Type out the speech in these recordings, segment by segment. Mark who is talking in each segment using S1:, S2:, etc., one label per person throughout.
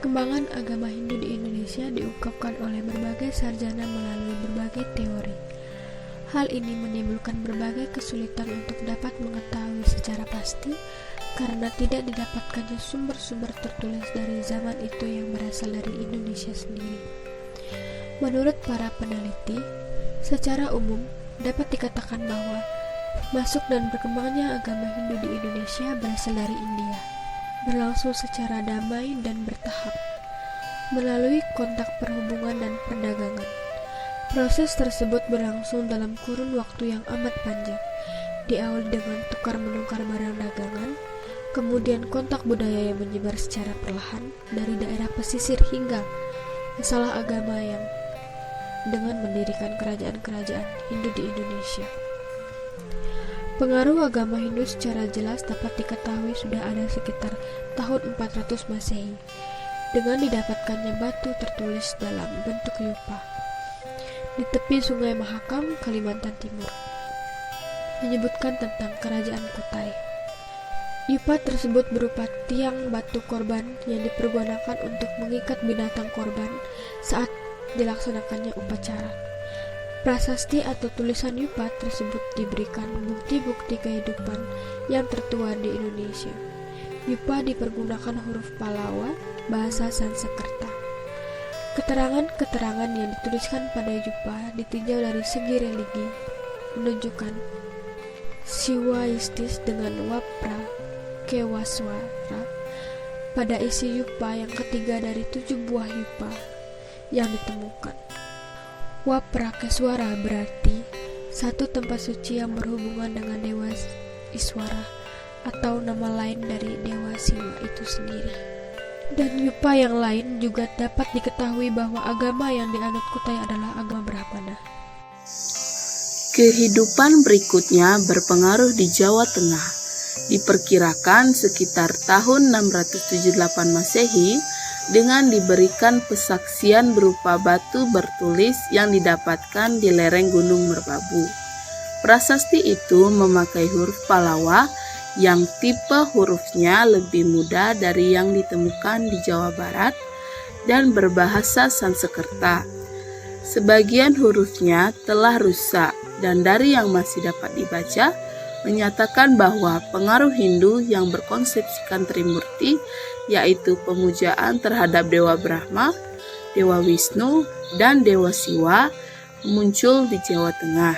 S1: Perkembangan agama Hindu di Indonesia diungkapkan oleh berbagai sarjana melalui berbagai teori. Hal ini menimbulkan berbagai kesulitan untuk dapat mengetahui secara pasti karena tidak didapatkannya sumber-sumber tertulis dari zaman itu yang berasal dari Indonesia sendiri. Menurut para peneliti, secara umum dapat dikatakan bahwa masuk dan berkembangnya agama Hindu di Indonesia berasal dari India, berlangsung secara damai dan bertahap, melalui kontak perhubungan dan perdagangan. Proses tersebut berlangsung dalam kurun waktu yang amat panjang, diawali dengan tukar-menukar barang dagangan, kemudian kontak budaya yang menyebar secara perlahan dari daerah pesisir hingga masalah agama yang dengan mendirikan kerajaan-kerajaan Hindu di Indonesia. Pengaruh agama Hindu secara jelas dapat diketahui sudah ada sekitar tahun 400 Masehi, dengan didapatkannya batu tertulis dalam bentuk yupa di tepi Sungai Mahakam, Kalimantan Timur, menyebutkan tentang kerajaan Kutai. Yupa tersebut berupa tiang batu korban yang dipergunakan untuk mengikat binatang korban saat dilaksanakannya upacara. Prasasti atau tulisan yupa tersebut diberikan bukti-bukti kehidupan yang tertua di Indonesia. Yupa dipergunakan huruf Palawa, bahasa Sanskerta. Keterangan-keterangan yang dituliskan pada yupa ditinjau dari segi religi, menunjukkan Siwaistis dengan Wapra Kewaswara pada isi yupa yang ketiga dari 7 buah yupa yang ditemukan. Waprakeswara berarti satu tempat suci yang berhubungan dengan Dewa Iswara atau nama lain dari Dewa Siwa itu sendiri. Dan yupa yang lain juga dapat diketahui bahwa agama yang dianut Kutai adalah agama Brahmana.
S2: Kehidupan berikutnya berpengaruh di Jawa Tengah. Diperkirakan sekitar tahun 678 Masehi dengan diberikan pesaksian berupa batu bertulis yang didapatkan di lereng Gunung Merbabu. Prasasti itu memakai huruf Palawa yang tipe hurufnya lebih mudah dari yang ditemukan di Jawa Barat dan berbahasa Sanskerta. Sebagian hurufnya telah rusak dan dari yang masih dapat dibaca menyatakan bahwa pengaruh Hindu yang berkonsepsikan Trimurti, yaitu pemujaan terhadap Dewa Brahma, Dewa Wisnu, dan Dewa Siwa muncul di Jawa Tengah,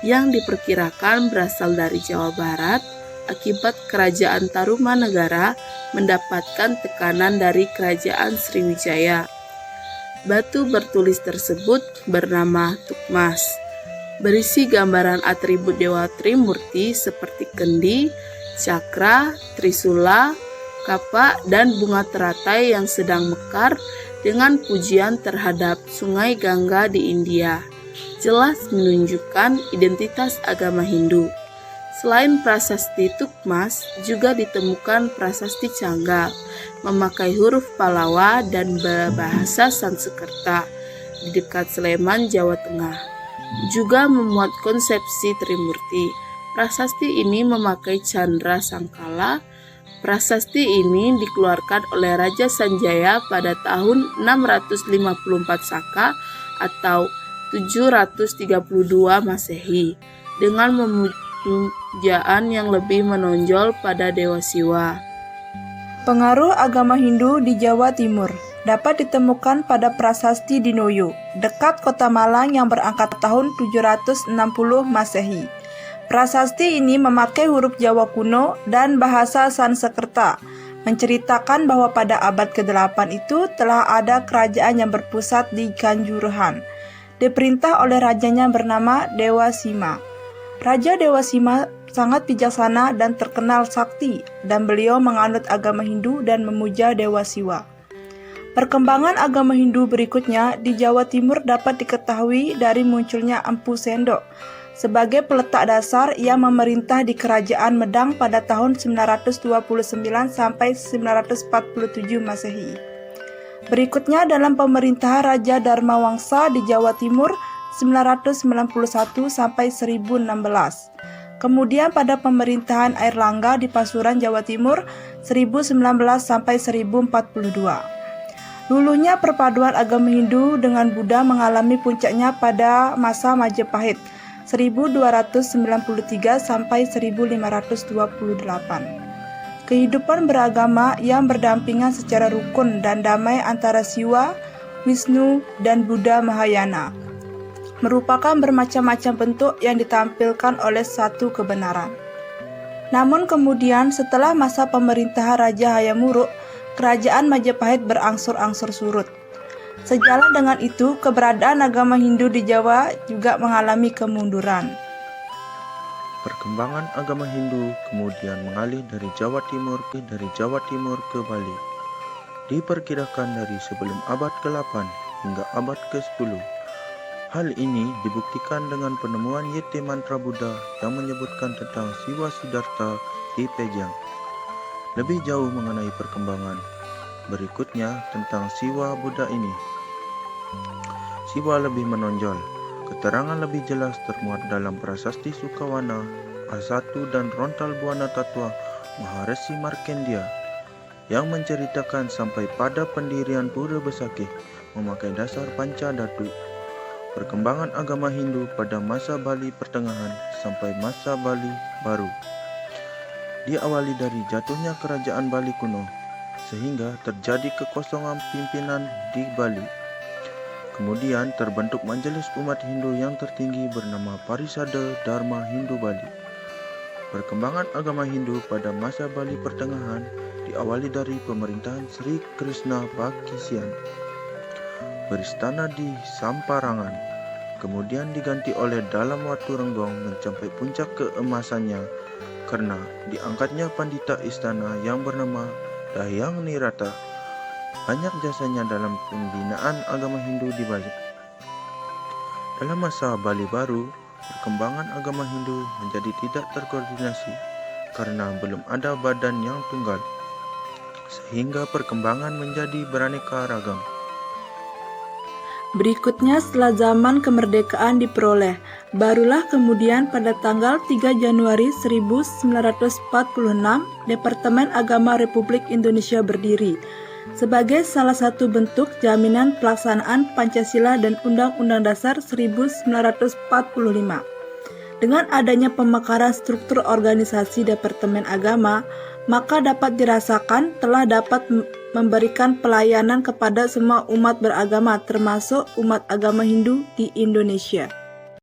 S2: yang diperkirakan berasal dari Jawa Barat akibat kerajaan Tarumanegara mendapatkan tekanan dari kerajaan Sriwijaya. Batu bertulis tersebut bernama Tukmas, berisi gambaran atribut Dewa Trimurti seperti kendi, cakra, trisula, kapak, dan bunga teratai yang sedang mekar dengan pujian terhadap Sungai Gangga di India. Jelas menunjukkan identitas agama Hindu. Selain prasasti Tukmas, juga ditemukan prasasti Canggal, memakai huruf Palawa dan berbahasa Sanskerta di dekat Sleman, Jawa Tengah. Juga memuat konsepsi Trimurti. Prasasti ini memakai Candra Sangkala. Prasasti ini dikeluarkan oleh Raja Sanjaya pada tahun 654 Saka atau 732 Masehi dengan pemujaan yang lebih menonjol pada Dewa Siwa.
S3: Pengaruh agama Hindu di Jawa Timur dapat ditemukan pada prasasti Dinoyo, dekat kota Malang yang berangkat tahun 760 Masehi. Prasasti ini memakai huruf Jawa kuno dan bahasa Sanskerta, menceritakan bahwa pada abad ke-8 itu telah ada kerajaan yang berpusat di Kanjuruhan, diperintah oleh rajanya bernama Dewa Sima. Raja Dewa Sima sangat bijaksana dan terkenal sakti, dan beliau menganut agama Hindu dan memuja Dewa Siwa. Perkembangan agama Hindu berikutnya di Jawa Timur dapat diketahui dari munculnya Empu Sendok sebagai peletak dasar yang memerintah di Kerajaan Medang pada tahun 929 sampai 947 Masehi. Berikutnya dalam pemerintahan Raja Dharmawangsa di Jawa Timur 991 sampai 1016. Kemudian pada pemerintahan Airlangga di Pasuruan, Jawa Timur 1019 sampai 1042. Luluhnya perpaduan agama Hindu dengan Buddha mengalami puncaknya pada masa Majapahit 1293 sampai 1528. Kehidupan beragama yang berdampingan secara rukun dan damai antara Siwa, Wisnu, dan Buddha Mahayana merupakan bermacam-macam bentuk yang ditampilkan oleh satu kebenaran. Namun kemudian setelah masa pemerintahan Raja Hayam Wuruk, kerajaan Majapahit berangsur-angsur surut. Sejalan dengan itu, keberadaan agama Hindu di Jawa juga mengalami kemunduran.
S4: Perkembangan agama Hindu kemudian mengalih dari Jawa Timur ke Bali. Diperkirakan dari sebelum abad ke-8 hingga abad ke-10. Hal ini dibuktikan dengan penemuan Yeti Mantra Buddha yang menyebutkan tentang Siwa Siddhartha di Pejang. Lebih jauh mengenai perkembangan berikutnya tentang Siwa Buddha ini. Siwa lebih menonjol. Keterangan lebih jelas termuat dalam Prasasti Sukawana, A1 dan Rontal Buana Tatwa Maharesi Markandeya yang menceritakan sampai pada pendirian Pura Besakih memakai dasar panca dhatu. Perkembangan agama Hindu pada masa Bali Pertengahan sampai masa Bali Baru. Diawali dari jatuhnya kerajaan Bali kuno, sehingga terjadi kekosongan pimpinan di Bali. Kemudian terbentuk majelis umat Hindu yang tertinggi bernama Parisada Dharma Hindu Bali. Perkembangan agama Hindu pada masa Bali Pertengahan diawali dari pemerintahan Sri Krishna Pakisyan. Beristana di Samparangan, kemudian diganti oleh Dalam Watu Renggong mencapai puncak keemasannya karena diangkatnya pandita istana yang bernama Dahyang Nirata. Banyak jasanya dalam pembinaan agama Hindu di Bali. Dalam masa Bali Baru, perkembangan agama Hindu menjadi tidak terkoordinasi karena belum ada badan yang tunggal, sehingga perkembangan menjadi beraneka ragam.
S3: Berikutnya setelah zaman kemerdekaan diperoleh, barulah kemudian pada tanggal 3 Januari 1946 Departemen Agama Republik Indonesia berdiri sebagai salah satu bentuk jaminan pelaksanaan Pancasila dan Undang-Undang Dasar 1945. Dengan adanya pemekaran struktur organisasi Departemen Agama, maka dapat dirasakan telah dapat memberikan pelayanan kepada semua umat beragama termasuk umat agama Hindu di Indonesia.